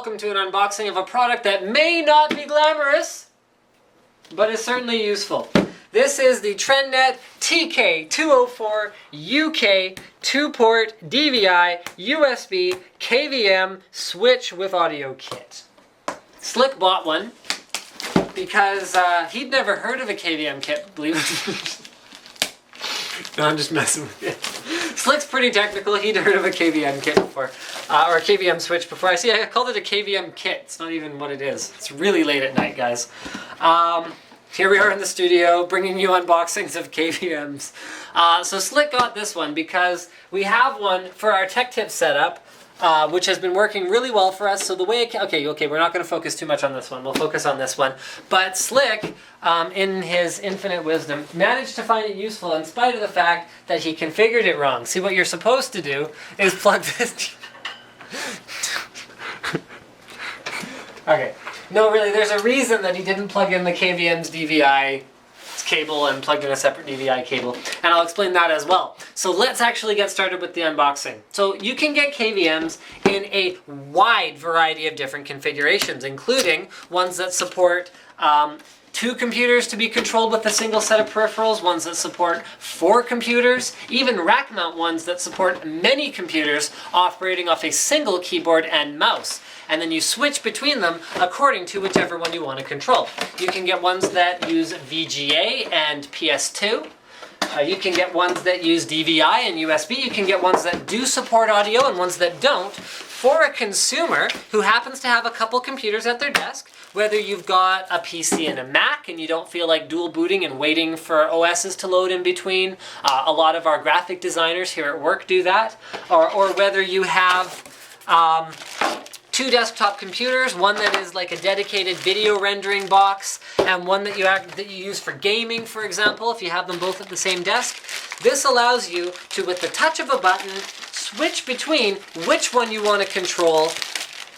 welcome to an unboxing of a product that may not be glamorous, but is certainly useful. This is the Trendnet TK-204UK 2-port DVI USB KVM switch with audio kit. Slick bought one because he'd never heard of a KVM kit, believe it. No, I'm just messing with you. Slick's pretty technical. He'd heard of a KVM kit before, or a KVM switch before. I called it a KVM kit. It's not even what it is. It's really late at night, guys. Here we are in the studio, bringing you unboxings of KVMs. So Slick got this one because we have one for our tech tip setup, which has been working really well for us. So the way okay, we're not going to focus too much on this one. We'll focus on this one. But Slick, in his infinite wisdom, managed to find it useful in spite of the fact that he configured it wrong. See, what you're supposed to do is plug this... Okay. No, really, there's a reason that he didn't plug in the KVM's DVI cable and plugged in a separate DVI cable, and I'll explain that as well. So let's actually get started with the unboxing. So you can get KVMs in a wide variety of different configurations, including ones that support 2 computers to be controlled with a single set of peripherals, ones that support 4 computers, even rack mount ones that support many computers operating off a single keyboard and mouse. And then you switch between them according to whichever one you want to control. You can get ones that use VGA and PS2. You can get ones that use DVI and USB. You can get ones that do support audio and ones that don't. For a consumer who happens to have a couple computers at their desk, whether you've got a PC and a Mac and you don't feel like dual booting and waiting for OSs to load in between, a lot of our graphic designers here at work do that, or whether you have 2 desktop computers, one that is like a dedicated video rendering box, and one that you use for gaming, for example, if you have them both at the same desk. This allows you to, with the touch of a button, switch between which one you want to control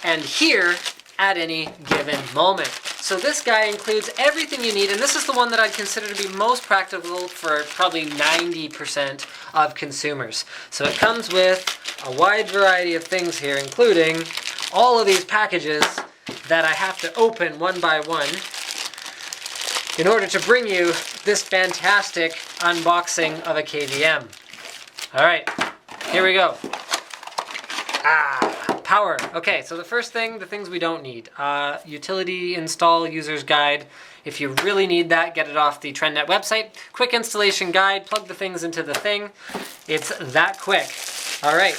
and hear at any given moment. So this guy includes everything you need, and this is the one that I'd consider to be most practical for probably 90% of consumers. So it comes with a wide variety of things here, including all of these packages that I have to open one by one in order to bring you this fantastic unboxing of a KVM. All right, here we go. Power. Okay, so the first thing, the things we don't need. Utility install user's guide. If you really need that, get it off the Trendnet website. Quick installation guide, plug the things into the thing. It's that quick. All right.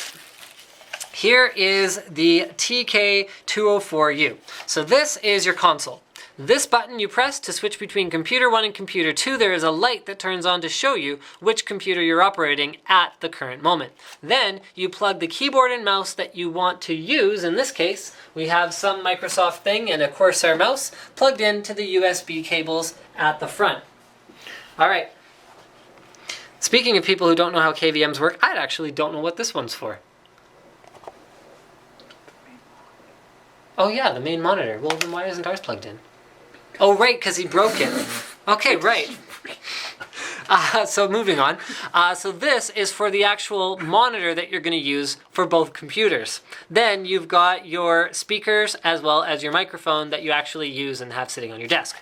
Here is the TK-204U. So this is your console. This button you press to switch between computer 1 and computer 2. There is a light that turns on to show you which computer you're operating at the current moment. Then you plug the keyboard and mouse that you want to use. In this case, we have some Microsoft thing and a Corsair mouse plugged into the USB cables at the front. All right. Speaking of people who don't know how KVMs work, I actually don't know what this one's for. Oh yeah, the main monitor. Well, then why isn't ours plugged in? Oh right, because he broke it. Okay, right. So moving on. So this is for the actual monitor that you're going to use for both computers. Then you've got your speakers as well as your microphone that you actually use and have sitting on your desk.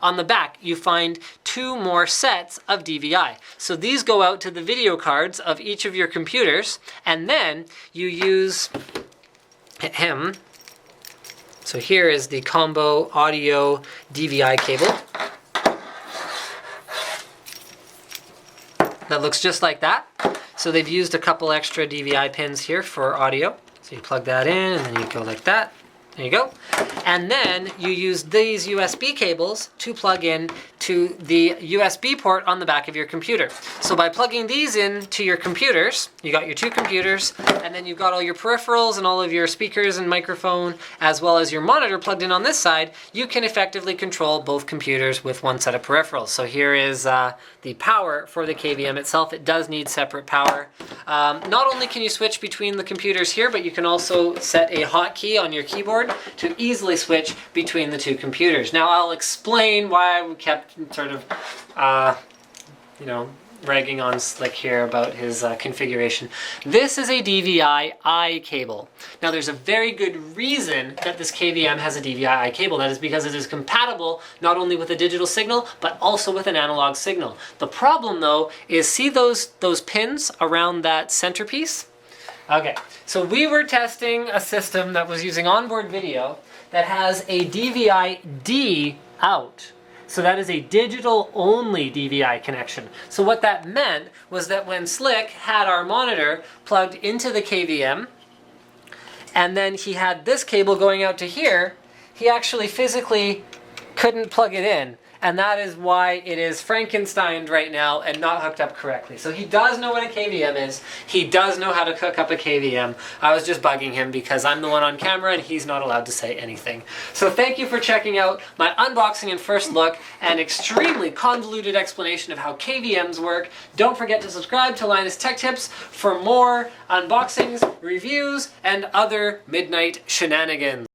On the back, you find 2 more sets of DVI. So these go out to the video cards of each of your computers, and then you use him. So here is the combo audio DVI cable. That looks just like that. So they've used a couple extra DVI pins here for audio. So you plug that in and then you go like that. There you go. And then you use these USB cables to plug in to the USB port on the back of your computer. So by plugging these in to your computers, you got your 2 computers, and then you've got all your peripherals and all of your speakers and microphone, as well as your monitor plugged in on this side, you can effectively control both computers with one set of peripherals. So here is the power for the KVM itself. It does need separate power. Not only can you switch between the computers here, but you can also set a hotkey on your keyboard to easily switch between the 2 computers. Now I'll explain why we kept sort of, ragging on Slick here about his configuration. This is a DVI-I cable. Now there's a very good reason that this KVM has a DVI-I cable. That is because it is compatible not only with a digital signal, but also with an analog signal. The problem though is, see those pins around that centerpiece? Okay, so we were testing a system that was using onboard video that has a DVI-D out. So that is a digital-only DVI connection. So what that meant was that when Slick had our monitor plugged into the KVM, and then he had this cable going out to here, he actually physically couldn't plug it in. And that is why it is Frankensteined right now and not hooked up correctly. So he does know what a KVM is. He does know how to hook up a KVM. I was just bugging him because I'm the one on camera and he's not allowed to say anything. So thank you for checking out my unboxing and first look and extremely convoluted explanation of how KVMs work. Don't forget to subscribe to Linus Tech Tips for more unboxings, reviews, and other midnight shenanigans.